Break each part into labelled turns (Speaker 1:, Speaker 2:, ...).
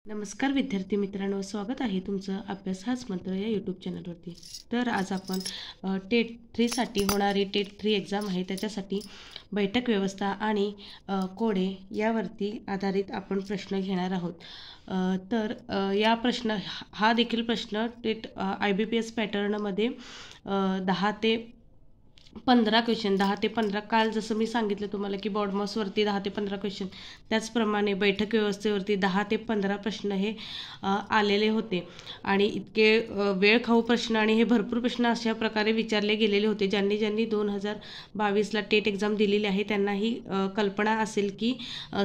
Speaker 1: नमस्कार विद्यार्थी मित्रांनो, स्वागत आहे तुमचं अभ्यास हाच मंत्र या यूट्यूब चॅनलवरती। तर आज आपण टेट 3साठी होणारी टेट 3 एक्झाम आहे, त्याच्यासाठी बैठक व्यवस्था आणि कोडे यावरती आधारित आपण प्रश्न घेणार आहोत। या प्रश्न हा देखील प्रश्न टेट IBPS पॅटर्नमध्ये 10 ते 15 क्वेश्चन 10 ते 15 काल जसं मी सांगितलं तुम्हाला की बॉडमॉसवरती 10 ते 15 क्वेश्चन, त्याचप्रमाणे बैठक व्यवस्थेवरती 10 ते 15 प्रश्न हे आलेले होते आणि इतके वेळखाऊ प्रश्न आणि हे भरपूर प्रश्न अशा प्रकारे विचारले गेलेले होते। ज्यांनी 2022ला टेट एक्झाम दिलेली आहे त्यांना ही कल्पना असेल की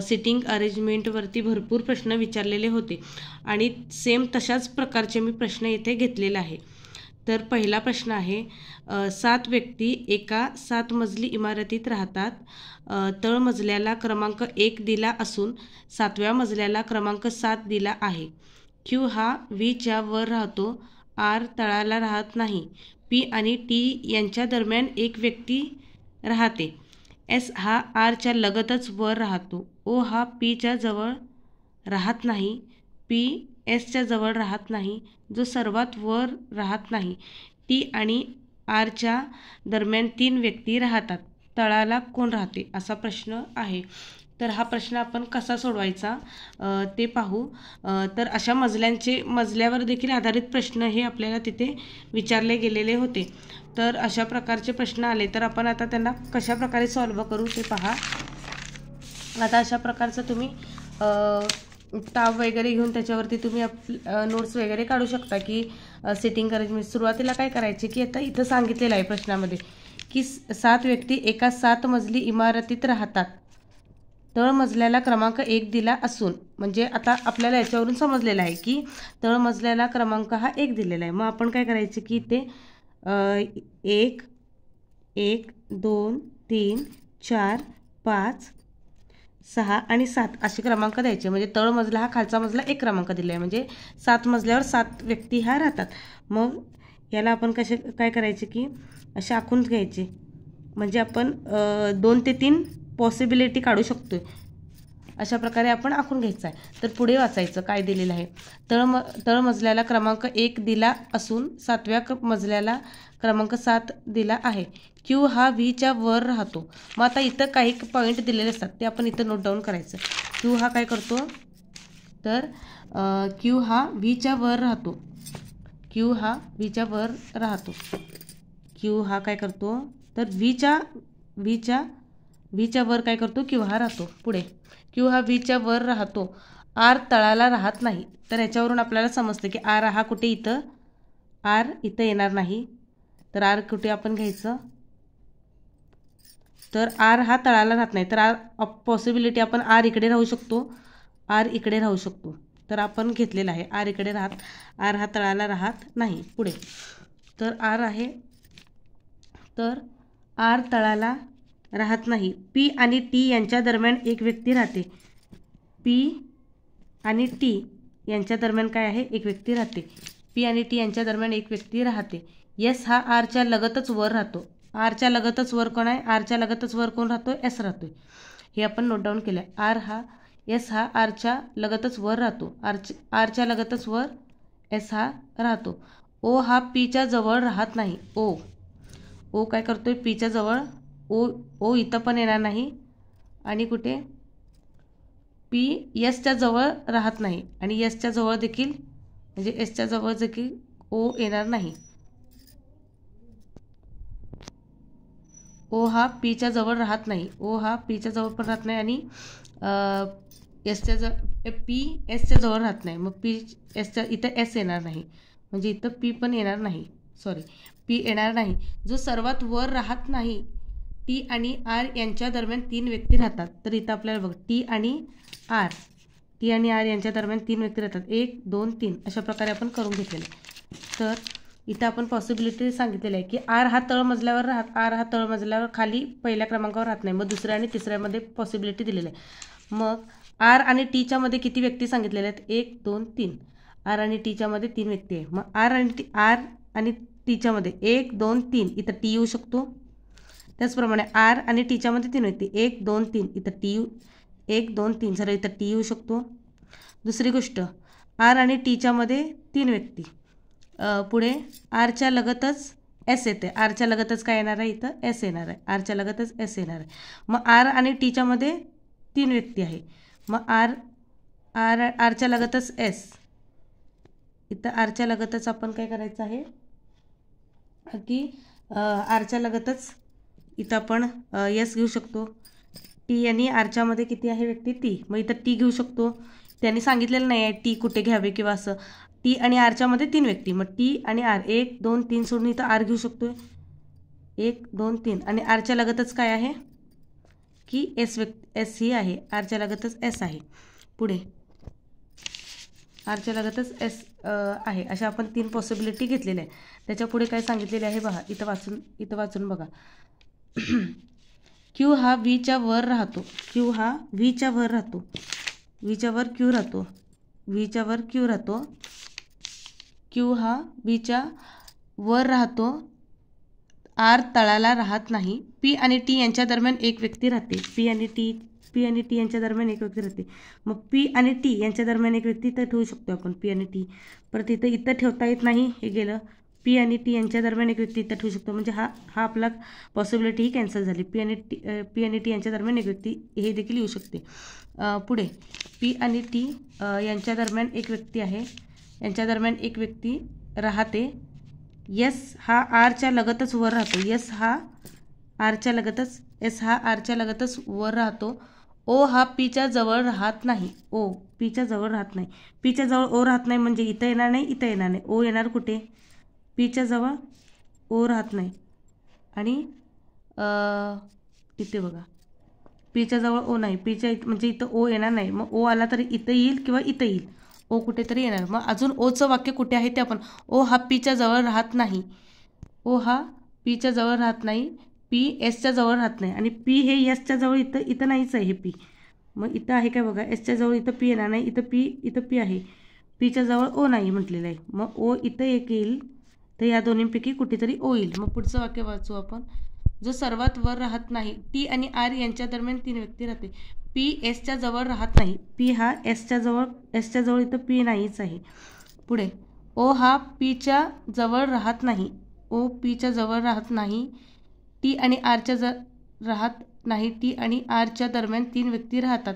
Speaker 1: सिटिंग अरेंजमेंटवरती भरपूर प्रश्न विचारलेले होते आणि सेम तशाच प्रकारचे मी प्रश्न इथे घेतलेले आहे। तर पहिला प्रश्न आहे, 7 व्यक्ती एका 7 मजली इमारतीत राहतात। तळमजल्याला क्रमांक 1 दिला असून 7व्या मजल्याला क्रमांक 7 दिला आहे। Q हा V च्या वर राहतो, R तळाला राहत नाही। P आणि T यांच्या दरम्यान एक व्यक्ती राहते। S हा R च्या लगतच वर राहतो। O हा P च्या जवळ राहत नाही। P S च्या जवळ राहत नाही, जो सर्वात वर राहत नाही। T आणि R च्या दरम्यान 3 व्यक्ती राहतात, तळाला कोण राहते, असा प्रश्न आहे। तर हा प्रश्न आपण कसा सोडवायचा ते पाहू। तर अशा मजल्यावर देखील आधारित प्रश्न हे आपल्याला तिथे विचारले गेलेले होते। तर अशा प्रकारचे प्रश्न आले तर आपण आता त्यांना कशा प्रकारे सॉल्व्ह करू ते पहा। आता अशा प्रकारचं तुम्ही ताव वगैरे घेऊन त्याच्यावरती तुम्ही नोट्स वगैरे काढू शकता की सिटिंग अरेंजमेंट। सुरुवातीला काय करायचे की आता इथं सांगितलेलं आहे प्रश्नामध्ये की 7 व्यक्ती एका 7 मजली इमारतीत राहतात। तळमजल्याला क्रमांक 1 दिला असून, म्हणजे आता आपल्याला याच्यावरून समजलेलं आहे की तळमजल्याला क्रमांक हा 1 दिलेला आहे। मग आपण काय करायचं की इथे 1 1 2 3 4 5 6 आणि 7 असे क्रमांक द्यायचे। म्हणजे तळमजला हा खालचा मजला 1 क्रमांक दिला आहे, म्हणजे 7 मजल्यावर 7 व्यक्ती ह्या राहतात। मग याला आपण काय करायचे की असे आखून घ्यायचे, म्हणजे आपण 2 ते 3 पॉसिबिलिटी काढू शकतो। अशा प्रकारे आपण आखून घ्यायचं आहे। तर पुढे वाचायचं काय दिलेलं आहे। तळमजल्याला क्रमांक 1 दिला असून 7व्या मजल्याला क्रमांक 7 दिला आहे। Q हा V च्या वर राहतो। मग आता इथं काही पॉईंट दिलेले असतात ते आपण इथं नोट डाऊन करायचं। Q हा काय करतो, तर Q हा V च्या वर राहतो। Q हा V च्या वर राहतो। Q हा काय करतो, तर V च्या वर काय करतो, Q हा राहतो। पुढे Q हा V च्या वर राहतो, R तळाला राहत नाही। तर याच्यावरून आपल्याला समजतं की R हा कुठे, इथं R इथं येणार नाही। तर R कुठे आपण घ्यायचं, तर R हा तळाला राहत नाही। तर पॉसिबिलिटी आपण R इकडे राहू शकतो, R इकडे राहू शकतो। तर आपण घेतलेला आहे R इकडे R हा तळाला राहत नाही। पुढे तर R आहे, तर R तळाला राहत नाही। P आणि T यांच्या दरम्यान एक व्यक्ती राहते। P आणि T यांच्या दरम्यान काय आहे, एक व्यक्ती राहते। P आणि T यांच्या दरम्यान एक व्यक्ती राहते। S हा R च्या लगतच वर राहतो। R च्या लगतच वर कोण आहे, R च्या लगतच वर कोण राहतोय, S राहतोय। हे आपण नोट डाऊन केलं। S हा R च्या लगतच वर राहतो। R च्या लगतच वर S हा राहतो। O हा P च्या जवळ राहत नाही। O काय करतोय, P च्या जवळ, O इथं पण येणार नाही आणि कुठे P S च्या जवळ राहत नाही आणि S च्या जवळ देखील, म्हणजे S च्या जवळ देखील O येणार नाही। O हा P च्या जवळ राहत नाही। O हा P च्या जवळ पण राहत नाही आणि P S च्या जवळ राहत नाही। मग इथं S येणार नाही, म्हणजे इथं P पण येणार नाही, P येणार नाही। जो सर्वात वर राहत नाही, T आणि R यांच्या दरम्यान 3 व्यक्ती राहतात। तर इथं आपल्याला बघ T आणि R यांच्या दरम्यान 3 व्यक्ती राहतात, 1 2 3 अशा प्रकारे आपण करून घेतलेलं आहे। तर इथं आपण पॉसिबिलिटी सांगितलेली आहे की R हा तळमजल्यावर खाली पहिल्या क्रमांकावर राहत नाही। मग दुसऱ्या आणि तिसऱ्यामध्ये पॉसिबिलिटी दिलेली आहे। मग R आणि T च्या मध्ये किती व्यक्ती सांगितलेले आहेत, 1 2 3। R आणि T च्या मध्ये 3 व्यक्ती आहे। मग R आणि T च्या मध्ये 1 2 3 इथं T येऊ शकतो। त्याचप्रमाणे R आणि T च्या मध्ये 3 व्यक्ती, 1 2 3 इथं T 1 2 3 जरा इथं T येऊ शकतो। दुसरी गोष्ट, आर आणि टीच्या मध्ये 3 व्यक्ती. पुढे आरच्या लगतच एस येते. आरच्या लगतच काय येणार आहे इथं? एस येणार आहे. आरच्या लगतच एस येणार आहे. मग आर आणि टीच्या मध्ये 3 व्यक्ती आहे. मग आरच्या लगतच एस. इथं आरच्या लगतच आपण काय करायचं आहे की आरच्या लगतच इथं आपण एस घेऊ शकतो. टी आणि आरच्या मध्ये किती आहे व्यक्ती? टी. मग इथं टी घेऊ शकतो. त्यांनी सांगितलेलं नाही आहे टी कुठे घ्यावे किंवा असं. टी आणि आरच्या मध्ये 3 व्यक्ती. मग टी आणि आर 1 2 3 सोडून इथं आर घेऊ शकतोय. 1 2 3 आणि आरच्या लगतच काय आहे की एस ही आहे. आरच्या लगतच एस आहे. पुढे आरच्या लगतच एस आहे. अशा आपण 3 पॉसिबिलिटी घेतलेल्या आहे. त्याच्या पुढे काय सांगितलेले आहे बघा. इथं वाचून बघा. क्यू हा व्हीच्या वर राहतो. क्यू हा व्हीच्या वर राहतो. व्हीच्या वर क्यू राहतो. व्हीच्या वर क्यू राहतो. क्यू हा व्हीच्या वर राहतो. आर तळाला राहत नाही. पी आणि टी यांच्या दरम्यान एक व्यक्ती राहते. पी आणि टी यांच्या दरम्यान एक व्यक्ती राहते. मग पी आणि टी यांच्या दरम्यान एक व्यक्ती इथं ठेवू शकतो आपण. पी आणि टी. परत इथं ठेवता येत नाही, हे गेलं. पी आणि टी यांच्या दरम्यान एक व्यक्ती इथं ठेवू शकतो. म्हणजे हा आपला पॉसिबिलिटी ही कॅन्सल झाली. पी आणि टी यांच्या दरम्यान एक व्यक्ती हे देखील येऊ शकते. पुढे पी आणि टी यांच्या दरम्यान एक व्यक्ती आहे. यांच्या दरम्यान एक व्यक्ती राहते. एस हा आरच्या लगतच वर राहतो. एस हा आरच्या लगतच वर राहतो. ओ हा पीच्या जवळ राहत नाही. ओ पीच्या जवळ राहत नाही. पीच्या जवळ ओ राहत नाही म्हणजे इथं येणार नाही, इथं येणार नाही. ओ येणार कुठे? पीच्या जवळ ओ राहत नाही. आणि इथे बघा पीच्या जवळ ओ नाही. पीच्या म्हणजे इथं ओ येणार नाही. मग ओ आला तरी इथं येईल किंवा इथं येईल. ओ कुठेतरी येणार. मग अजून ओचं वाक्य कुठे आहे ते आपण. ओ हा पीच्या जवळ राहत नाही. ओ हा पीच्या जवळ राहत नाही. पी एसच्या जवळ राहत नाही. आणि पी हे एसच्या जवळ इथं नाहीच आहे हे पी. मग इथं आहे काय बघा. एसच्या जवळ इथं पी येणार नाही. इथं पी आहे. पीच्या जवळ ओ नाही म्हटलेलं आहे. मग ओ इथं एक येईल. तर या दोन्हींपैकी कुठेतरी ओ येईल. मग पुढचं वाक्य वाचू आपण. जो सर्वात वर राहत नाही. टी आणि आर यांच्या दरम्यान 3 व्यक्ती राहते. पी एसच्या जवळ राहत नाही. पी हा एसच्या जवळ इथं पी नाहीच आहे. पुढे ओ हा पीच्या जवळ राहत नाही. ओ पीच्या जवळ राहत नाही. टी आणि आरच्या राहत नाही. टी आणि आरच्या दरम्यान 3 व्यक्ती राहतात.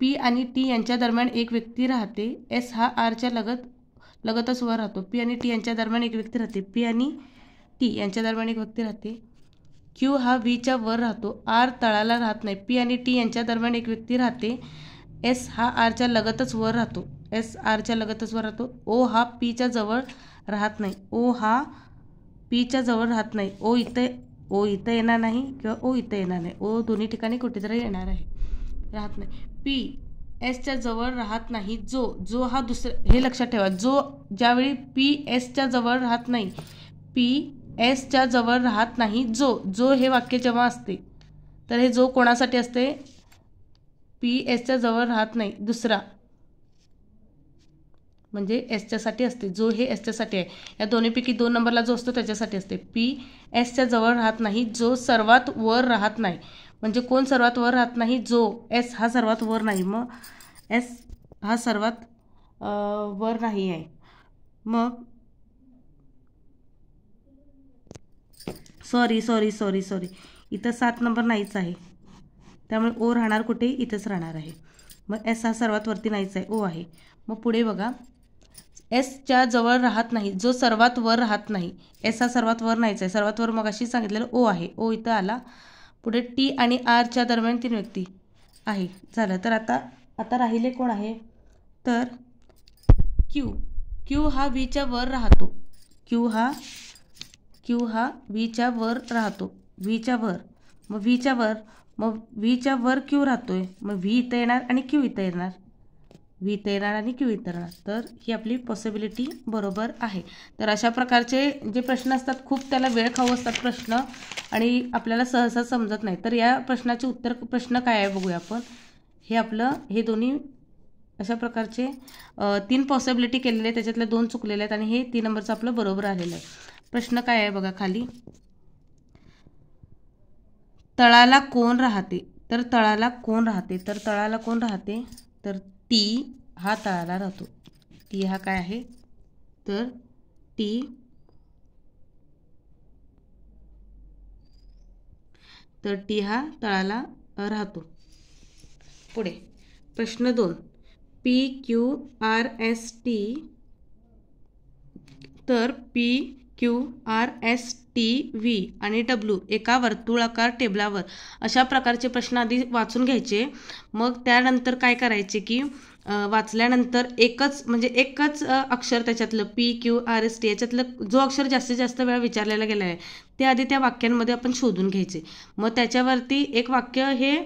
Speaker 1: पी आणि टी यांच्या दरम्यान एक व्यक्ती राहते. एस हा आरच्या लगतच वर राहतो. पी आणि टी यांच्या दरम्यान एक व्यक्ती राहते. पी आणि टी यांच्या दरम्यान एक व्यक्ती राहते. क्यू हा व्हीच्या वर राहतो. आर तळाला राहत नाही. पी आणि टी यांच्या दरम्यान एक व्यक्ती राहते. एस हा आरच्या लगतच वर राहतो. एस आरच्या लगतच वर राहतो. ओ हा पीच्या जवळ राहत नाही. ओ हा पीच्या जवळ राहत नाही. ओ इथं येणार नाही किंवा ओ इथं येणार नाही. ओ दोन्ही ठिकाणी कुठेतरी येणार आहे. राहत नाही. पी एसच्या जवळ राहत नाही. जो हा हे लक्षात ठेवा. ज्यावेळी पी एसच्या जवळ राहत नाही. पी एसच्या जवळ राहत नाही. जो हे वाक्य जेव्हा असते तर हे जो कोणासाठी असते? पी एसच्या जवळ राहत नाही. दुसरा म्हणजे एसच्यासाठी असते. जो हे एसच्यासाठी आहे. या दोन्हीपैकी 2 नंबरला जो असतो त्याच्यासाठी असते. पी एसच्या जवळ राहत नाही. जो सर्वात वर राहत नाही. म्हणजे कोण सर्वात वर राहत नाही? जो. एस हा सर्वात वर नाही. मग एस हा सर्वात वर नाही आहे. मग सॉरी इथं 7 नंबर नाहीच आहे. त्यामुळे ओ राहणार कुठे? इथंच राहणार आहे. मग एस हा सर्वात वरती नाहीच आहे. ओ आहे. मग पुढे बघा. एसच्या जवळ राहत नाही. जो सर्वात वर राहत नाही. एस हा सर्वात वर नाहीच आहे. सर्वात वर मग अशी सांगितलेलं ओ आहे. ओ इथं आला. पुढे टी आणि आरच्या दरम्यान 3 व्यक्ती आहे. झालं. तर आता राहिले कोण आहे? तर क्यू हा व्हीच्या वर राहतो. क्यू हा व्हीच्या वर राहतो. व्हीच्या वर. मग व्हीच्या वर क्यू राहतोय. मग व्ही इथं येणार आणि क्यू इथं येणार. व्ही इथं येणार आणि क्यू इथं येणार. तर ही आपली पॉसिबिलिटी बरोबर आहे. तर अशा प्रकारचे जे प्रश्न असतात खूप त्याला वेळ खाऊ असतात प्रश्न आणि आपल्याला सहसा समजत नाही. तर या प्रश्नाचे प्रश्न काय आहे बघूया आपण. हे दोन्ही अशा प्रकारचे 3 पॉसिबिलिटी केलेले आहेत. त्याच्यातले 2 चुकलेले आहेत आणि हे 3 नंबरचं आपलं बरोबर आलेलं आहे. प्रश्न काय आहे बघा खाली. तळाला कोण राहते? तर तळाला कोण राहते? तर टी हा तळाला राहतो. टी हा काय आहे तर टी हा तळाला राहतो. पुढे प्रश्न 2 P Q R S T तर P Q R S T V आणि डब्ल्यू एका वर्तुळाकार टेबलावर अशा प्रकारचे प्रश्न आधी वाचून घ्यायचे. मग त्यानंतर काय करायचे की वाचल्यानंतर एकच अक्षर त्याच्यातलं P Q R S T याच्यातलं जो अक्षर जास्तीत जास्त वेळा विचारलेला गेला आहे ते आधी त्या वाक्यांमध्ये आपण शोधून घ्यायचे. मग त्याच्यावरती एक वाक्य हे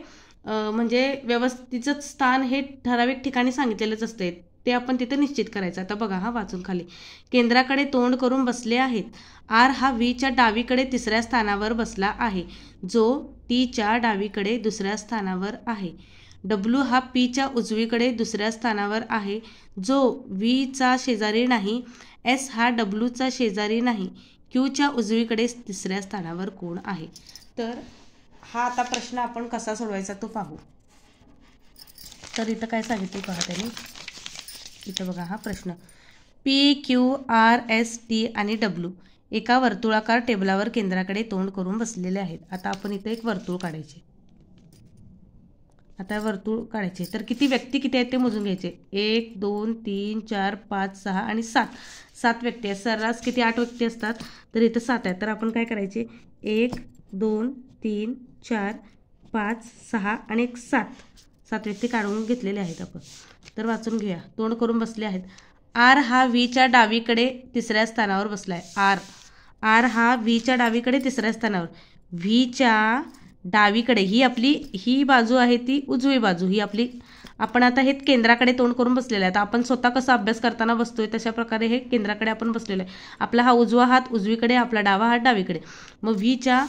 Speaker 1: म्हणजे व्यवस्थितचं स्थान हे ठराविक ठिकाणी सांगितलेलंच असते ते आपण तिथे निश्चित करायचं. आता बघा हा वाचून खाली केंद्राकडे तोंड करून बसले आहेत. आर हा व्हीच्या डावीकडे तिसऱ्या स्थानावर बसला आहे जो टीच्या डावीकडे दुसऱ्या स्थानावर आहे. डब्ल्यू हा पीच्या उजवीकडे दुसऱ्या स्थानावर आहे जो व्हीचा शेजारी नाही. एस हा डब्ल्यूचा शेजारी नाही. क्यूच्या उजवीकडे तिसऱ्या स्थानावर कोण आहे. तर हा आता प्रश्न आपण कसा सोडवायचा तो पाहू. तर इथं काय सांगितलं पहा त्याने. इथं बघा हा प्रश्न P Q R S T आणि डब्ल्यू एका वर्तुळाकार टेबलावर केंद्राकडे तोंड करून बसलेले आहेत. आता आपण इथं एक वर्तुळ काढायचे. आता वर्तुळ काढायचे तर किती व्यक्ती किती आहेत ते मोजून घ्यायचे. 1 2 3 4 5 6 आणि 7 व्यक्ती आहेत. सर्रास किती 8 व्यक्ती असतात तर इथं 7 आहेत. तर आपण काय करायचे 1 2 3 4 5 6 आणि 7 व्यक्ती काढून घेतलेले आहेत आपण. तर वाचून घेऊया. तोंड करून बसले आहेत. आर हा व्हीच्या डावीकडे तिसऱ्या स्थानावर बसला आहे. आर हा व्हीच्या डावीकडे तिसऱ्या स्थानावर. व्हीच्या डावीकडे ही बाजू आहे ती उजवी बाजू ही आपली. आपण आता हे केंद्राकडे तोंड करून बसलेलं आहे. आता आपण स्वतः कसं अभ्यास करताना बसतोय तशा प्रकारे हे केंद्राकडे आपण बसलेलं आहे. आपला हा उजवा हात उजवीकडे आपला डावा हात डावीकडे. मग व्हीच्या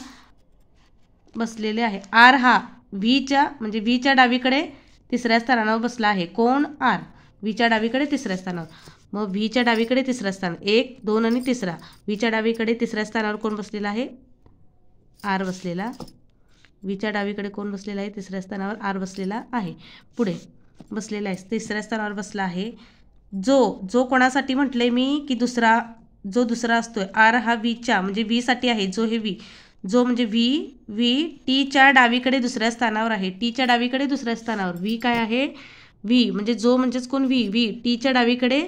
Speaker 1: बसलेले आहे. आर हा व्हीच्या डावीकडे तिसऱ्या स्थानावर बसला आहे. कोण आर व्हीच्या डावीकडे तिसऱ्या स्थानावर. मग व्हीच्या डावीकडे तिसऱ्या स्थान 1 2 आणि तिसरा. व्हीच्या डावीकडे तिसऱ्या स्थानावर कोण बसलेला आहे आर बसलेला. व्हीच्या डावीकडे कोण बसलेला आहे तिसऱ्या स्थानावर आर बसलेला आहे. पुढे बसलेला आहे तिसऱ्या स्थानावर बसला आहे जो कोणासाठी म्हटले मी की दुसरा असतोय. आर हा व्हीच्या म्हणजे व्हीसाठी आहे. जो म्हणजे व्ही टीच्या डावीकडे दुसऱ्या स्थानावर आहे. टीच्या डावीकडे दुसऱ्या स्थानावर. व्ही काय आहे व्ही म्हणजे जो म्हणजेच कोण व्ही टीच्या डावीकडे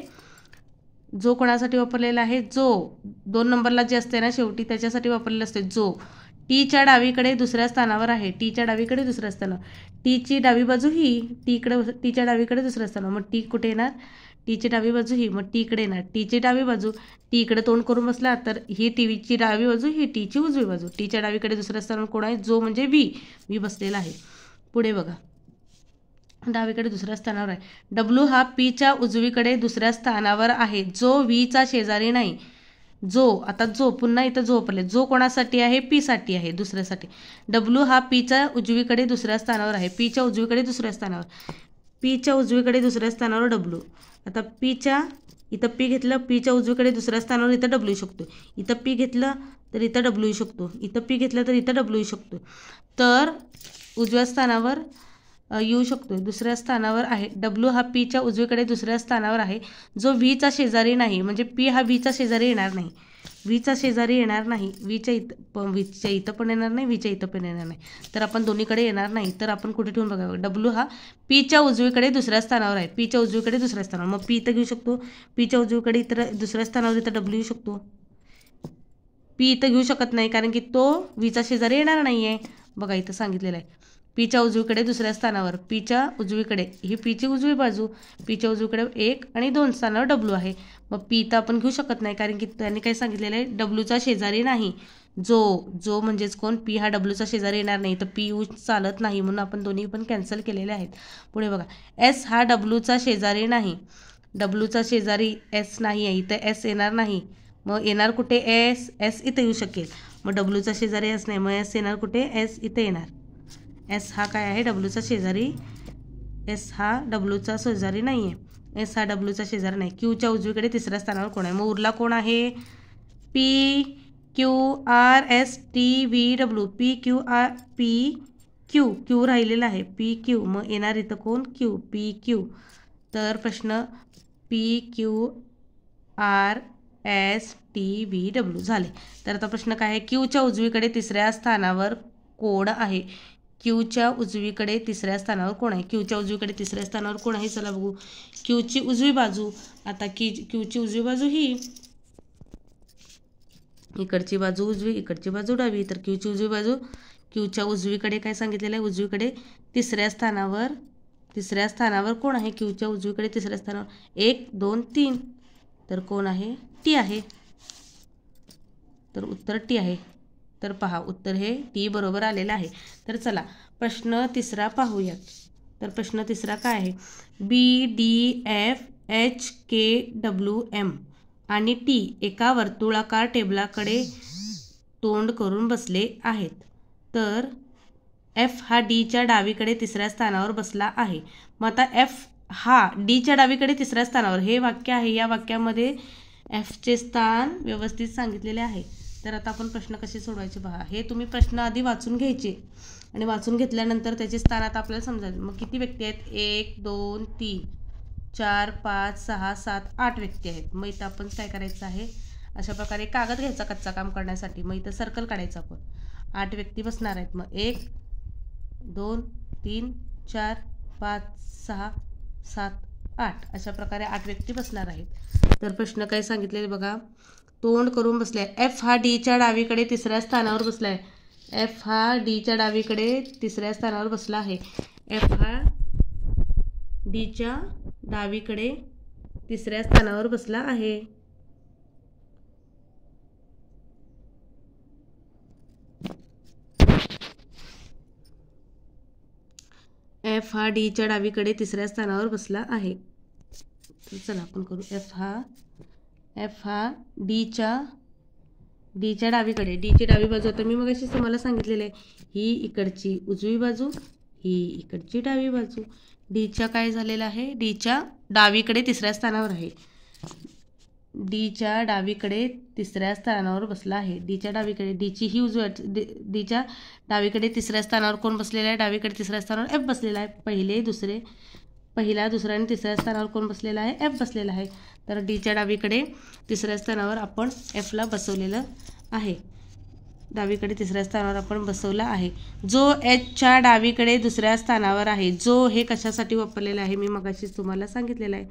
Speaker 1: जो कोणासाठी वापरलेला आहे जो 2 नंबरला जे असते ना शेवटी त्याच्यासाठी वापरलेलं असते. जो टीच्या डावीकडे दुसऱ्या स्थानावर आहे. टीच्या डावीकडे दुसऱ्या स्थानावर. टीची डावी बाजू ही टीच्या डावीकडे दुसऱ्या स्थानावर. मग टी कुठे येणार टीची डावी बाजू ही. मग टी इकडे येणार. टीची डावी बाजू टी इकडे तोंड करून बसला तर ही टीची डावी बाजू ही टीची उजवी बाजू. टीच्या डावीकडे दुसऱ्या स्थानावर कोण आहे जो म्हणजे व्ही बसलेला आहे. पुढे बघा डावीकडे दुसऱ्या स्थानावर आहे. डब्ल्यू हा पीच्या उजवीकडे दुसऱ्या स्थानावर आहे जो व्हीचा शेजारी नाही. पुन्हा इथं जो वापरले. जो कोणासाठी आहे पी साठी आहे दुसऱ्यासाठी. डब्ल्यू हा पीच्या उजवीकडे दुसऱ्या स्थानावर आहे. पीच्या उजवीकडे दुसऱ्या स्थानावर डब्ल्यू. आता इथं पी घेतलं पीच्या उजवीकडे दुसऱ्या स्थानावर इथं डब्ल्यू शकतो. इथं पी घेतलं तर इथं डब्ल्यू शकतो. इथं पी घेतलं तर इथं डब्ल्यू शकतो. तर उजव्या स्थानावर येऊ शकतो. दुसऱ्या स्थानावर आहे. डब्ल्यू हा पीच्या उजवीकडे दुसऱ्या स्थानावर आहे जो व्हीचा शेजारी नाही. म्हणजे पी हा व्हीचा शेजारी येणार नाही. व्हीच्या इथं पण येणार नाही. व्हीच्या इथं पण येणार नाही. तर आपण दोन्हीकडे येणार नाही. तर आपण कुठे ठेवून बघावं. डब्ल्यू हा पीच्या उजवीकडे दुसऱ्या स्थानावर आहे. पीच्या उजवीकडे दुसऱ्या स्थानावर. मग पी इथं घेऊ शकतो. पीच्या उजवीकडे इतर दुसऱ्या स्थानावर इथं डब्ल्यू येऊ शकतो. पी इथं घेऊ शकत नाही कारण की तो व्हीचा शेजारी येणार नाही आहे. बघा इथं सांगितलेलं आहे. पीच्या उजवीकडे दुसऱ्या स्थानावर. पीच्या उजवीकडे ही पीची उजवी बाजू. पीच्या उजवीकडे 1 आणि 2 स्थानावर डब्ल्यू आहे. मग पी इथं आपण घेऊ शकत नाही कारण की त्यांनी काय सांगितलेलं आहे डब्ल्यूचा शेजारी नाही. जो म्हणजेच कोण पी हा डब्ल्यूचा शेजारी येणार नाही. तर पी यू चालत नाही म्हणून आपण दोन्ही पण कॅन्सल केलेले आहेत. पुढे बघा एस हा डब्ल्यूचा शेजारी नाही. डब्ल्यूचा शेजारी एस नाही आहे. इथं एस येणार नाही. मग येणार कुठे एस इथं येऊ शकेल. मग डब्ल्यूचा शेजारी एस नाही. मग एस येणार कुठे एस इथं येणार. एस हा काय आहे डब्ल्यूचा शेजारी. एस हा डब्ल्यूचा शेजारी नाही आहे. एस हा डब्ल्यूचा शेजारी नाही. क्यूच्या उजवीकडे तिसऱ्या स्थानावर कोण आहे. मग उरला कोण आहे P Q R S T V W. Q राहिलेला आहे. P Q. मग येणार इथं कोण क्यू. पी क्यू तर प्रश्न PQRSTVW झाले. तर आता प्रश्न काय आहे, क्यूच्या उजवीकडे तिसऱ्या स्थानावर कोण आहे? क्यूच्या उजवीकडे तिसऱ्या स्थानावर कोण आहे? क्यूच्या उजवीकडे तिसऱ्या स्थानावर कोण आहे? चला बघू. क्यूची उजवी बाजू, आता क्यूची उजवी बाजू ही इकडची बाजू उजवी, इकडची बाजू डावी. तर क्यूची उजवी बाजू, क्यूच्या उजवीकडे काय सांगितलेलं आहे? उजवीकडे तिसऱ्या स्थानावर कोण आहे? क्यूच्या उजवीकडे तिसऱ्या स्थानावर 1 2 3. तर कोण आहे? टी आहे. तर उत्तर टी आहे. तर पहा, उत्तर हे टी बरोबर आलेलं आहे. तर चला प्रश्न तिसरा पाहूयात. तर प्रश्न तिसरा काय आहे? BDFHKWM आणि टी एका वर्तुळाकार टेबलाकडे तोंड करून बसले आहेत. तर एफ हा डीच्या डावीकडे तिसऱ्या स्थानावर बसला आहे. मग आता एफ हा डीच्या डावीकडे तिसऱ्या स्थानावर हे वाक्य आहे. या वाक्यामध्ये एफचे स्थान व्यवस्थित सांगितलेले आहे. तर आता आपण प्रश्न कसे सोडवायचे पहा. हे तुम्ही प्रश्न आधी वाचून घ्यायचे आणि वाचून घेतल्यानंतर त्याचे स्थान आता आपल्याला समजायचे. मग किती व्यक्ती आहेत? 1 2 3 4 5 6 7 8 व्यक्ती आहेत. मग इथं आपण काय करायचं आहे, अशा प्रकारे कागद घ्यायचा कच्चा काम करण्यासाठी. मग इथं सर्कल काढायचं आपण. 8 व्यक्ती बसणार आहेत. मग 1 2 3 4 5 6 7 8 अशा प्रकारे 8 व्यक्ती बसणार आहेत. तर प्रश्न काय सांगितलेले बघा. तोंड करून बसले. एफ हा डीच्या डावीकडे तिसऱ्या स्थानावर बसला आहे. एफ हा डीच्या डावीकडे तिसऱ्या स्थानावर बसला आहे. एफ हा डीच्या डावीकडे तिसऱ्या स्थानावर बसला आहे. एफ हा डीच्या डावीकडे तिसऱ्या स्थानावर बसला आहे. तर चला आपण करू. एफ हा डीच्या डावीकडे, डीची डावी बाजू आता मी मगाशी तुम्हाला सांगितलेलं आहे, ही इकडची उजवी बाजू, ही इकडची डावी बाजू. डीच्या काय झालेलं आहे? डीच्या डावीकडे तिसऱ्या स्थानावर आहे. डीच्या डावीकडे तिसऱ्या स्थानावर बसला आहे. डीच्या डावीकडे, डीची ही डीच्या डावीकडे तिसऱ्या स्थानावर कोण बसलेला आहे? डावीकडे तिसऱ्या स्थानावर एफ बसलेला आहे. पहिला दुसरा आणि तिसऱ्या स्थानावर कोण बसलेला आहे? एफ बसलेला आहे. तर डीच्या डावीकडे तिसऱ्या स्थानावर आपण एफला बसवलेलं आहे. डावीकडे तिसऱ्या स्थानावर आपण बसवला आहे. जो एचच्या डावीकडे दुसऱ्या स्थानावर आहे. जो हे कशासाठी वापरलेलं आहे? मी मगाशीच तुम्हाला सांगितलेलं आहे.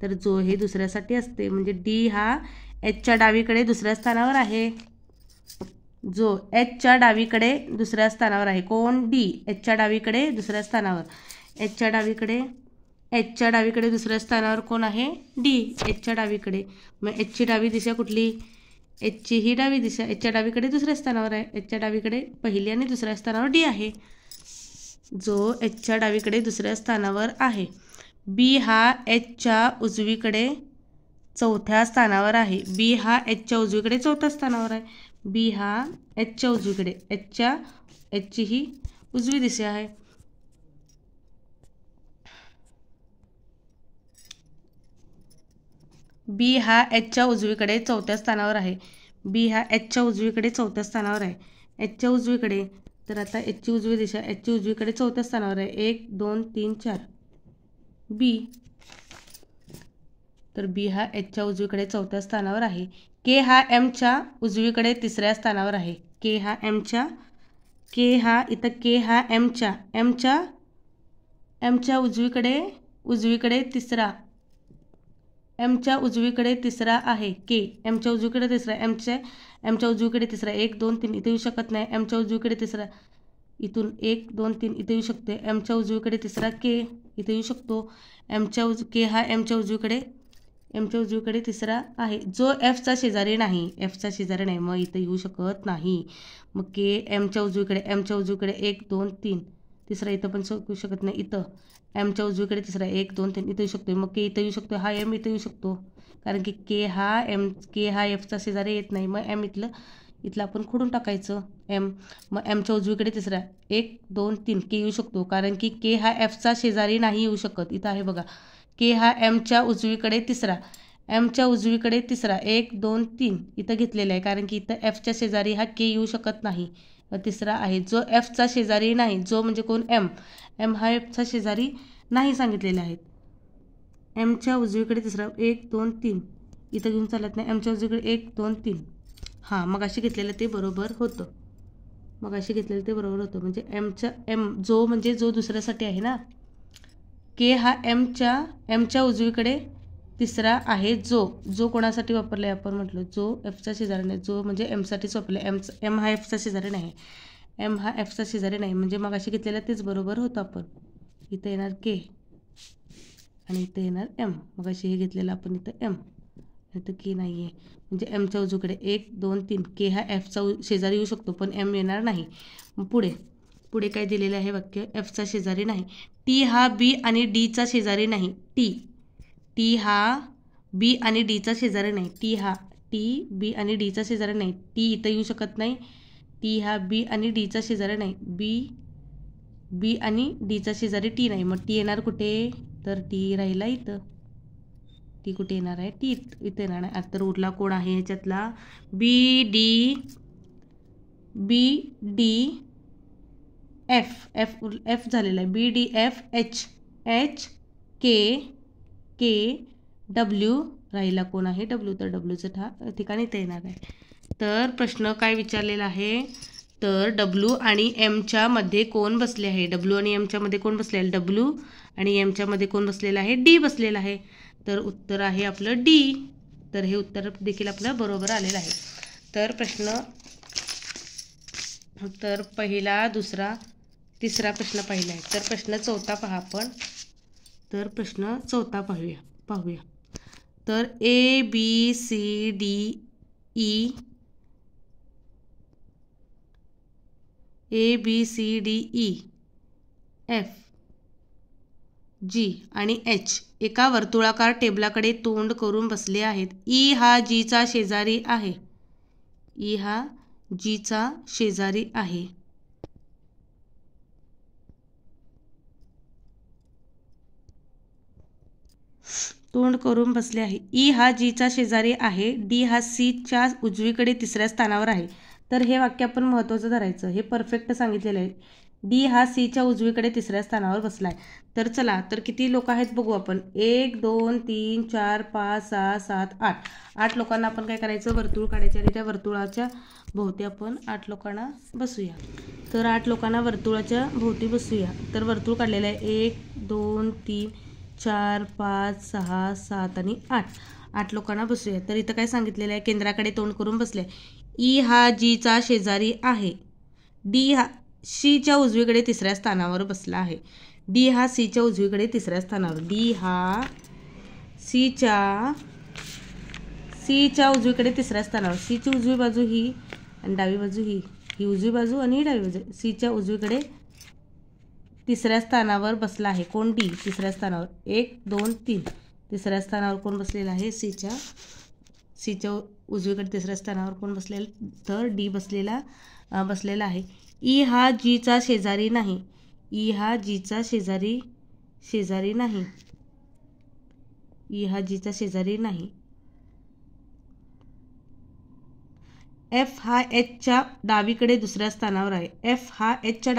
Speaker 1: तर जो हे दुसऱ्यासाठी असते. म्हणजे डी हा एचच्या डावीकडे दुसऱ्या स्थानावर आहे. जो एचच्या डावीकडे दुसऱ्या स्थानावर आहे. कोण? डी. एचच्या डावीकडे दुसऱ्या स्थानावर. एचच्या डावीकडे दुसऱ्या स्थानावर कोण आहे? डी. एचच्या डावीकडे. मग एचची डावी दिशा कुठली? एचची ही डावी दिशा. एचच्या डावीकडे दुसऱ्या स्थानावर आहे. एचच्या डावीकडे पहिली आणि दुसऱ्या स्थानावर डी आहे. जो एचच्या डावीकडे दुसऱ्या स्थानावर आहे. बी हा एचच्या उजवीकडे चौथ्या स्थानावर आहे. बी हा एचच्या उजवीकडे चौथ्या स्थानावर आहे. बी हा एचच्या उजवीकडे, एचची ही उजवी दिशा आहे. बी हा एचच्या उजवीकडे चौथ्या स्थानावर आहे. बी हा एचच्या उजवीकडे चौथ्या स्थानावर आहे. एचच्या उजवीकडे, तर आता एचची उजवी दिशा एचची उजवीकडे चौथ्या स्थानावर आहे. 1 2 3 4 बी. तर बी हा एचच्या उजवीकडे चौथ्या स्थानावर आहे. के हा एमच्या उजवीकडे तिसऱ्या स्थानावर आहे. के हा एमच्या उजवीकडे तिसरा, एमच्या उजवीकडे तिसरा आहे. के एमच्या उजवीकडे तिसरा, एमच्या उजवीकडे तिसरा. 1 2 3 इथे येऊ शकत नाही. एमच्या उजवीकडे तिसरा, इथून 1 2 3 इथे येऊ शकते. एमच्या उजवीकडे तिसरा के इथे येऊ शकतो. के हा एमच्या उजवीकडे तिसरा आहे. जो एफचा शेजारी नाही. मग इथे येऊ शकत नाही. मग के एमच्या उजवीकडे 1 2 3 तिसरा इथं पण येऊ शकत नाही. इथं एमच्या उजवीकडे तिसरा 1 2 3 इथे येऊ शकतो. मग के इथं येऊ शकतो. हा एम इथं येऊ शकतो, कारण की के हा एफचा शेजारी येत नाही. मग एम इथलं आपण खोडून टाकायचं एम. मग एमच्या उजवीकडे तिसरा 1 2 3 के येऊ शकतो, कारण की के हा एफचा शेजारी नाही येऊ शकत. इथं आहे बघा, के हा एमच्या उजवीकडे तिसरा 1 2 3 इथं घेतलेलं आहे, कारण की इथं एफच्या शेजारी हा के येऊ शकत नाही. तिसरा आहे जो एफचा शेजारी नाही. जो म्हणजे कोण? एम हा एफचा शेजारी नाही सांगितलेला आहे. एमच्या उजवीकडे तिसरा 1 2 3 इथं घेऊन चालत नाही. एमच्या उजवीकडे 1 2 3 हां मग अशी घेतलेलं ते बरोबर होतं. म्हणजे एम जो म्हणजे जो दुसऱ्यासाठी आहे ना. के हा एमच्या उजवीकडे तिसरा आहे. जो कोणासाठी वापरला आहे आपण म्हटलं जो एफचा शेजारी नाही. जो म्हणजे एमसाठीच वापरला. एम हा एफचा शेजारी नाही. एम हा एफचा शेजारी नाही म्हणजे मग अशी घेतलेलं तेच बरोबर होतं. आपण इथं येणार के आणि इथं येणार एम. मग अशी हे घेतलेलं आपण इथं एम इथं के नाही आहे म्हणजे एमच्या उजवीकडे 1 2 3 के हा एफचा शेजारी येऊ शकतो पण एम येणार नाही. मग पुढे काय दिलेलं आहे वाक्य एफचा शेजारी नाही. टी हा बी आणि डीचा शेजारी नाही. टी हा बी आणि डीचा शेजारी नाही. टी बी आणि डीचा शेजारी नाही. टी इथं येऊ शकत नाही. टी हा बी आणि डीचा शेजारी नाही. बी आणि डीचा शेजारी टी नाही. मग टी येणार कुठे तर टी राहिला इथं. टी कुठे येणार आहे टी इथं येणार आहे. तर उरला कोण आहे ह्याच्यातला बी डी एफ झालेला आहे. बी डी एफ एच के डब्ल्यू राहिला कोण आहे डब्ल्यू. तर डब्ल्यूचं ठिकाणी इथं येणार आहे. तर प्रश्न काय विचारलेला आहे तर डब्ल्यू आणि एमच्या मध्ये कोण बसले आहे. डब्ल्यू आणि एमच्या मध्ये कोण बसले आहे डब्ल्यू आणि एमच्या मध्ये कोण बसलेला आहे डी बसलेला आहे. तर उत्तर आहे आपलं डी. तर हे उत्तर देखील आपलं बरोबर आलेलं आहे. तर पहिला दुसरा तिसरा प्रश्न पाहिला आहे. तर प्रश्न चौथा पहा आपण. तर प्रश्न चौथा पाहूया. तर A B C D E F G आणि एच एका वर्तुळाकार टेबलाकडे तोंड करून बसले आहेत. ई हा जीचा शेजारी आहे. तोंड करून बसले आहे. ई हा जीचा शेजारी आहे. डी हा सीच्या उजवीकडे तिसऱ्या स्थानावर आहे. तर हे वाक्य आपण महत्त्वाचं धरायचं. हे परफेक्ट सांगितलेलं आहे. डी हा सीच्या उजवीकडे तिसऱ्या स्थानावर बसला आहे. तर चला तर किती लोक आहेत बघू आपण. 1 2 3 4 5 6 7 8 लोकांना आपण काय करायचं वर्तुळ काढायचे आणि त्या वर्तुळाच्या भोवती आपण 8 लोकांना बसूया. तर 8 लोकांना वर्तुळाच्या भोवती बसूया. तर वर्तुळ काढलेलं आहे 1 2 3 4 5 6 7 आणि 8 लोकांना बसूया. तर इथं काय सांगितलेलं आहे केंद्राकडे तोंड करून बसले. ई हा जीचा शेजारी आहे. डी हा सीच्या उजवीकडे तिसऱ्या स्थानावर बसला आहे. डी हा सीच्या उजवीकडे तिसऱ्या स्थानावर. डी हा सीच्या उजवीकडे तिसऱ्या स्थानावर. सीची उजवी बाजू ही आणि डावी बाजू ही उजवी बाजू आणि डावी बाजू. सीच्या उजवीकडे तिसऱ्या स्थानावर बसला आहे. कोण डी तिसऱ्या स्थानावर. 1 2 3 तिसऱ्या स्थानावर कोण बसलेला आहे सीच्या उजवीकडे तिसऱ्या स्थानावर कोण बसलेलं तर डी बसलेला आहे. ई हा जीचा शेजारी नाही. ई हा जीचा शेजारी नाही. ई हा जीचा शेजारी नाही. एफ हा एचच्या डावीकडे दुसऱ्या स्थानावर आहे. एफ हा एचच्या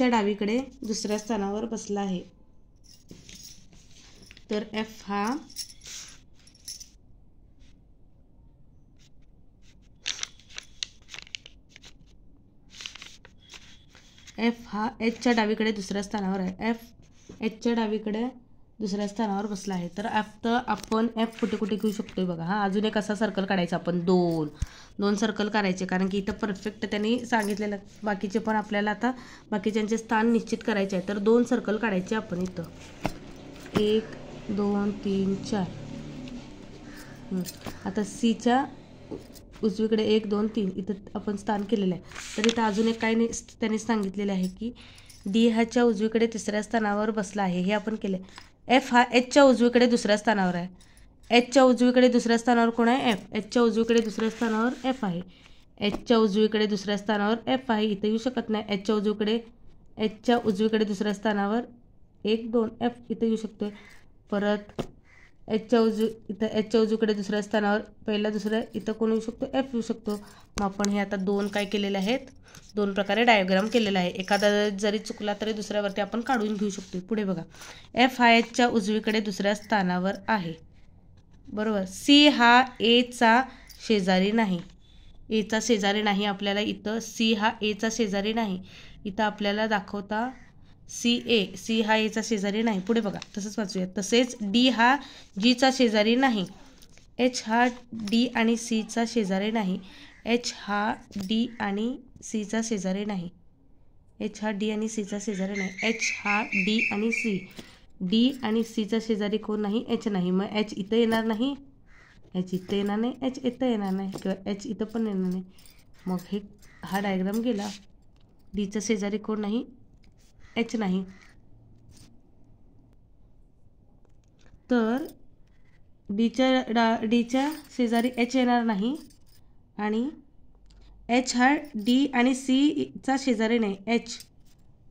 Speaker 1: डावीकडे दुसऱ्या स्थानावर बसला आहे. तर एफ हा एचच्या डावीकडे दुसऱ्या स्थानावर आहे. एफ एचच्या डावीकडे दुसऱ्या स्थानावर बसला आहे. तर आपण एफ कुठे घेऊ शकतोय बघा. हा अजून एक असा सर्कल काढायचा आपण. दोन सर्कल करायचे कारण की इथं परफेक्ट त्यांनी सांगितलेलं. बाकीचे पण आपल्याला आता बाकीच्यांचे स्थान निश्चित करायचे आहे. तर 2 सर्कल काढायचे आपण इथं 1 2 3 4. आता सीच्या उजवीकडे 1 2 3 इथं आपण स्थान केलेलं आहे. तर इथं अजून एक काय त्यांनी सांगितलेलं आहे की डी ह्याच्या उजवीकडे तिसऱ्या स्थानावर बसला आहे. हे आपण केले. एफ हा एचच्या उजवीकडे दुसऱ्या स्थानावर आहे. एचच्या उजवीकडे दुसऱ्या स्थानावर कोण आहे एफ. एचच्या उजवीकडे दुसऱ्या स्थानावर एफ आहे. एचच्या उजवीकडे दुसऱ्या स्थानावर एफ आहे. इथं येऊ शकत नाही. एचच्या उजवीकडे दुसऱ्या स्थानावर 1 2 एफ इथं येऊ शकतोय. परत एचच्या इथं एचच्या उजवीकडे दुसऱ्या स्थानावर पहिला दुसऱ्या इथं कोण येऊ शकतो, एफ येऊ शकतो. मग आपण हे आता दोन काय केलेले आहेत, दोन प्रकारे डायग्राम केलेला आहे. एखादा जरी चुकला तरी दुसऱ्यावरती आपण काढून घेऊ शकतो. पुढे बघा, एफ हा एचच्या उजवीकडे दुसऱ्या स्थानावर आहे, बरोबर. सी हा एचा शेजारी नाही, एचा शेजारी नाही. आपल्याला इथं सी हा एचा शेजारी नाही, इथं आपल्याला दाखवता सी हा एचा शेजारी नाही. पुढे बघा, तसंच वाचूया. तसेच डी हा जीचा शेजारी नाही, एच हा डी आणि सीचा शेजारी नाही, एच हा डी आणि सीचा शेजारी नाही, एच हा डी आणि सीचा शेजारी नाही, एच हा डी आणि सी, डी आणि सीचा शेजारी कोण नाही, एच नाही. मग एच इथं येणार नाही, एच इथं येणार नाही, एच इथं येणार नाही, किंवा एच इथं पण येणार नाही. मग हे हा डायग्राम गेला. डीचा शेजारी कोण नाही, एच नाही. तर डीच्या शेजारी एच येणार नाही आणि एच हा डी आणि सीचा शेजारी नाही,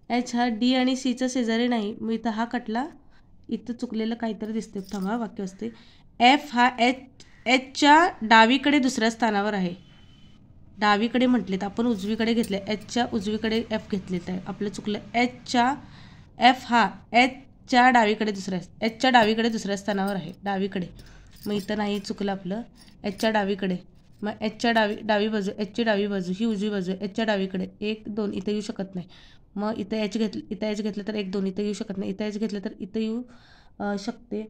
Speaker 1: एच हा डी आणि सीचा शेजारी नाही. मग इथं हा कटला, इथं चुकलेलं काहीतरी दिसते. थांबा, वाक्य असते एफ हा एचच्या डावीकडे दुसऱ्या स्थानावर आहे. डावीकडे म्हटलेत, आपण उजवीकडे घेतले, एचच्या उजवीकडे एफ घेतलेत आहे, आपलं चुकलं. एफ हा एचच्या डावीकडे दुसऱ्या स्थानावर आहे, डावीकडे. मग इथं नाही, चुकलं आपलं, एचच्या डावीकडे. मग एचच्या डावी बाजू, एचची डावी बाजू ही उजवी बाजू, एचच्या डावीकडे 1 2 इथं येऊ शकत नाही. मग इथं एच घेतलं तर 1 2 इथं येऊ शकत नाही, इथं एच घेतलं तर इथं येऊ शकते.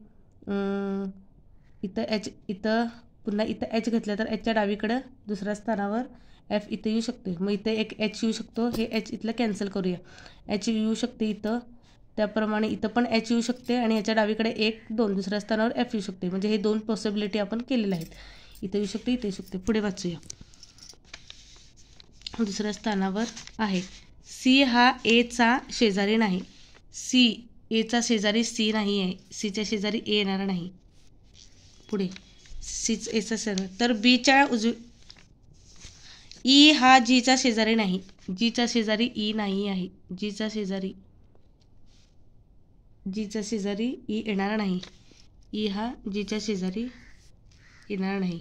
Speaker 1: इथं पुन्हा इथं एच घेतलं तर एचच्या डावीकडं दुसऱ्या स्थानावर एफ इथं येऊ शकते. मग इथं एक एच येऊ शकतो, हे एच इथलं कॅन्सल करूया. एच येऊ शकते इथं, त्याप्रमाणे इथं पण एच येऊ शकते आणि याच्या डावीकडे 1 2 दुसऱ्या स्थानावर एफ येऊ शकते. म्हणजे हे दोन पॉसिबिलिटी आपण केलेल्या आहेत. इथं येऊ शकते, इथे येऊ शकते. पुढे वाचूया. दुसऱ्या स्थानावर आहे. सी हा एचा शेजारी नाही, एचा शेजारी सी नाही आहे, सीच्या शेजारी ए येणार नाही. पुढे एचा शेजारी, तर बीच्या ई हा जीचा शेजारी नाही, जीचा शेजारी ई नाही आहे, जीचा शेजारी ई येणार नाही, ई हा जीच्या शेजारी येणार नाही,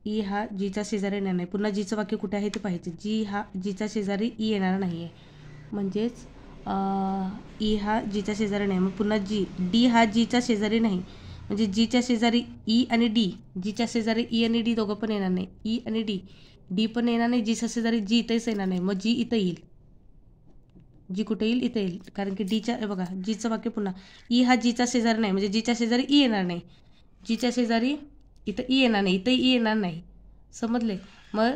Speaker 1: ई हा जीचा शेजारी येणार नाही. पुन्हा जीचं वाक्य कुठे आहे ते पाहायचं. जीचा शेजारी ई येणार नाही आहे, म्हणजेच ई हा जीचा शेजारी नाही. मग पुन्हा डी हा जीचा शेजारी नाही, म्हणजे जीच्या शेजारी ई आणि डी, जीच्या शेजारी ई आणि डी दोघं पण येणार नाही, ई आणि डी पण येणार नाही. जीच्या शेजारी जी इथंच येणार नाही, मग जी इथं येईल, जी कुठे येईल, इथं येईल. कारण की डीच्या बघा, जीचं वाक्य पुन्हा, ई हा जीचा शेजारी नाही, म्हणजे जीच्या शेजारी ई येणार नाही, जीच्या शेजारी इथं ई येणार नाही, इथं ई येणार नाही. समजले. मग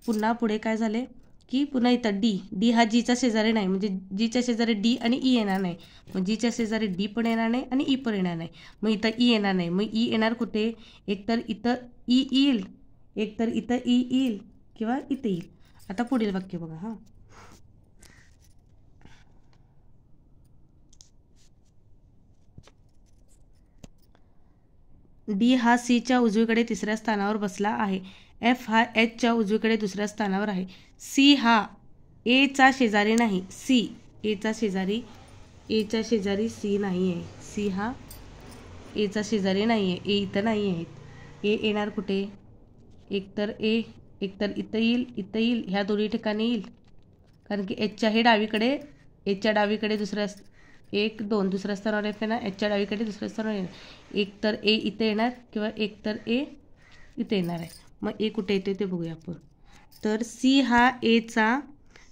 Speaker 1: पुन्हा पुढे काय झाले की पुन्हा इथं डी हा जीचा शेजारी नाही, म्हणजे जीच्या शेजारी डी आणि ई येणार नाही, मग जीच्या शेजारी डी पण येणार नाही आणि ई पण येणार नाही. मग इथं ई येणार नाही, मग ई येणार कुठे, एकतर इथं ई येईल, एकतर इथं ई येईल, किंवा इथं येईल. आता पुढील वाक्य बघा. हां, डी हा सीच्या उजवीकडे तिसऱ्या स्थानावर बसला आहे, एफ हा एचच्या उजवीकडे दुसऱ्या स्थानावर आहे, सी हा एचा शेजारी नाही, एचा शेजारी सी नाही आहे, सी हा एचा शेजारी नाही आहे, ए इथं नाही आहेत. ए येणार कुठे, एकतर इथं येईल, ह्या दोन्ही ठिकाणी येईल, कारण की एचच्या डावीकडे दुसऱ्या 1 2 दुसऱ्या स्थानावर एफ येणार, एचच्या डावीकडे दुसऱ्या स्थानावर येणार, एकतर ए इथे येणार किंवा एकतर ए इथे येणार आहे. मग ए कुठे येते ते बघूया आपण. तर सी हा एचा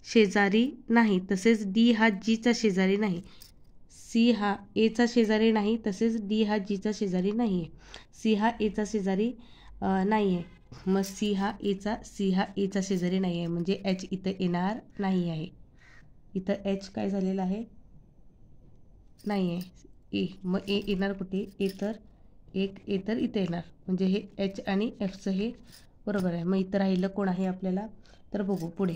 Speaker 1: शेजारी नाही, तसेच डी हा जीचा शेजारी नाही, सी हा एचा शेजारी नाही, तसेच डी हा जीचा शेजारी नाही आहे. सी हा एचा शेजारी नाही आहे, मग सी हा एचा शेजारी नाही आहे, म्हणजे एच इथं येणार नाही आहे. इथं एच काय झालेलं आहे, नाही आहे, ए. मग ए येणार कुठे, ए तर इथं येणार, म्हणजे हे एच आणि एफचं हे बरोबर आहे. मग इथं राहिलं कोण आहे आपल्याला, तर बघू पुढे.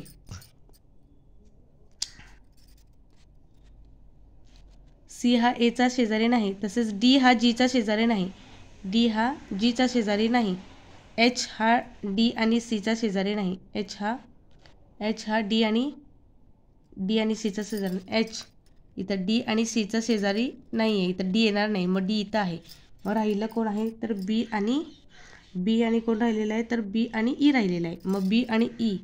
Speaker 1: सी हा एचा शेजारी नाही, तसेच डी हा जीचा शेजारी नाही, एच हा डी आणि सीचा शेजारी नाही, एच हा डी आणि सीचा शेजारी नाही, इथं डी आणि सीचं शेजारी नाही आहे, इथं डी येणार नाही, मग डी इथं आहे. मग राहिलं कोण आहे तर बी आणि कोण राहिलेलं आहे तर बी आणि ई राहिलेलं आहे. मग बी आणि ई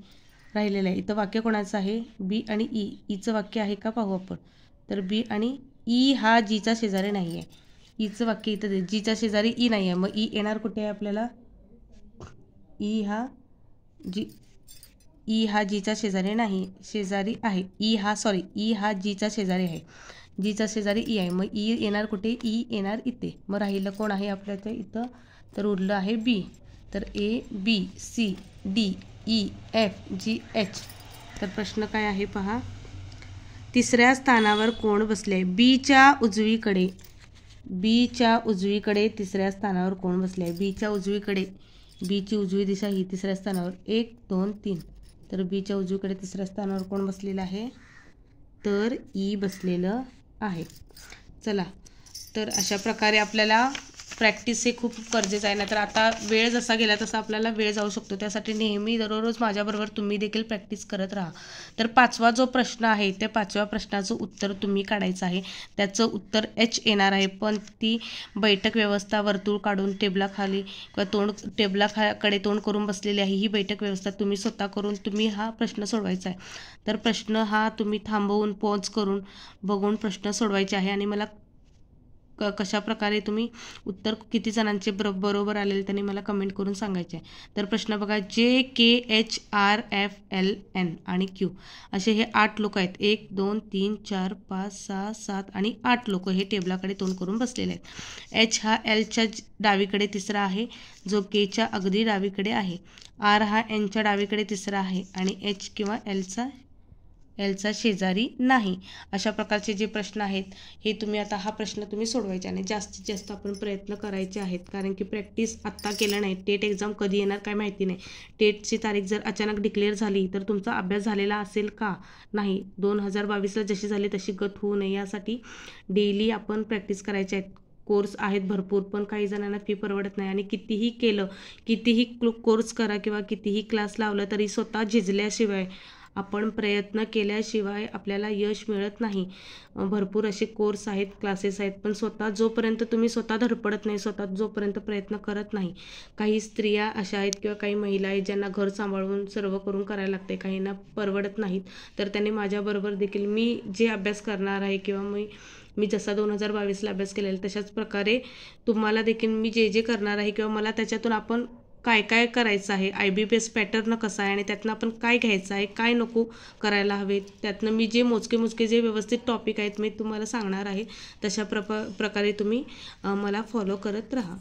Speaker 1: राहिलेलं आहे. इथं वाक्य कोणाचं आहे बी आणि ई. ईचं वाक्य आहे का पाहू आपण. तर बी आणि ई हा जीचा शेजारी नाही आहे. ईचं वाक्य इथं जीचा शेजारी ई नाही आहे. मग ई येणार कुठे आहे आपल्याला. ई हा जीचा शेजारी नाही, शेजारी आहे. ई हा जीचा शेजारी आहे. जीचा शेजारी ई आहे. मग ई येणार कुठे, ई येणार इथे. मग राहिलं कोण आहे आपल्याच्या इथं तर उरलं आहे बी. तर A B C D E F G H. तर प्रश्न काय आहे पहा. तिसऱ्या स्थानावर कोण बसले आहे. बीच्या उजवीकडे तिसऱ्या स्थानावर कोण बसले आहे. बीच्या उजवीकडे, बीची उजवी दिशा ही तिसऱ्या स्थानावर 1 2 3. तर बीच्या उजवीकडे तिसऱ्या स्थानावर कोण बसलेलं आहे तर ई बसलेलं आहे. चला, तर अशा प्रकारे आपल्याला प्रॅक्टिस हे खूप गरजेचं आहे. नाहीतर आता वेळ जसा गेला तसा आपल्याला वेळ जाऊ शकतो. त्यासाठी नेहमी दररोज माझ्याबरोबर तुम्ही देखील प्रॅक्टिस करत राहा. तर 5वा जो प्रश्न आहे त्या 5व्या प्रश्नाचं उत्तर तुम्ही काढायचं आहे. त्याचं उत्तर एच येणार आहे. पण ती बैठक व्यवस्था वर्तुळ काढून टेबलाखाली किंवा टेबलाकडे तोंड करून बसलेली आहे. ही बैठक व्यवस्था तुम्ही स्वतः करून तुम्ही हा प्रश्न सोडवायचा आहे. तर प्रश्न हा तुम्ही थांबवून पॉज करून बघून प्रश्न सोडवायचे आहे आणि मला कशा प्रकारे तुम्ही उत्तर किती जणांचे बरोबर आलेले त्यांनी मला कमेंट करून सांगायचे आहे. तर प्रश्न बघा. JKHRFLN आणि Q असे हे 8 लोक आहेत. 1 2 3 4 5 6 7 आणि 8 लोक हे टेबलाकडे तोंड करून बसलेले आहेत. H हा Lच्या डावीकडे तिसरा आहे, जो Kच्या अगदी डावीकडे आहे. R हा Nच्या डावीकडे तिसरा आहे आणि H किंवा एलचा शेजारी नाही. अशा प्रकारचे जे प्रश्न आहेत हे तुम्ही आता हा प्रश्न तुम्ही सोडवायचे आणि जास्तीत जास्त आपण प्रयत्न करायचे आहेत. कारण की प्रॅक्टिस आत्ता केलं नाही. टेट एक्झाम कधी येणार काय माहिती नाही. टेटची तारीख जर अचानक डिक्लेअर झाली तर तुमचा अभ्यास झालेला असेल का नाही. 2022ला जशी झाली तशी गत होऊ नये यासाठी डेली आपण प्रॅक्टिस करायचे आहेत. कोर्स आहेत भरपूर, पण काही जणांना फी परवडत नाही आणि कितीही केलं, कितीही कोर्स करा किंवा कितीही क्लास लावलं तरी स्वतः झिजल्याशिवाय, आपण प्रयत्न केल्याशिवाय आपल्याला यश मिळत नाही. भरपूर असे कोर्स आहेत, क्लासेस आहेत, पण जोपर्यंत तुम्ही स्वतः धडपडत नाही, स्वतः जोपर्यंत प्रयत्न करत नाही. काही स्त्रिया अशा आहेत किंवा काही महिला आहेत ज्यांना घर सांभाळून सर्व करून करायला लागते, काहींना परवडत नाहीत. तर त्यांनी माझ्याबरोबर देखील मी जे अभ्यास करणार आहे किंवा मी जसा 2022ला अभ्यास केलेला तशाच प्रकारे तुम्हाला देखील मी जे करणार आहे किंवा मला त्याच्यातून आपण काय करायचं आहे, IBPS पॅटर्न कसा आहे आणि त्यातनं आपण काय घ्यायचं आहे, काय नको करायला हवे, त्यातनं मी जे मोजके जे व्यवस्थित टॉपिक आहेत मी तुम्हाला सांगणार आहे. तशा प्रकारे तुम्ही मला फॉलो करत राहा.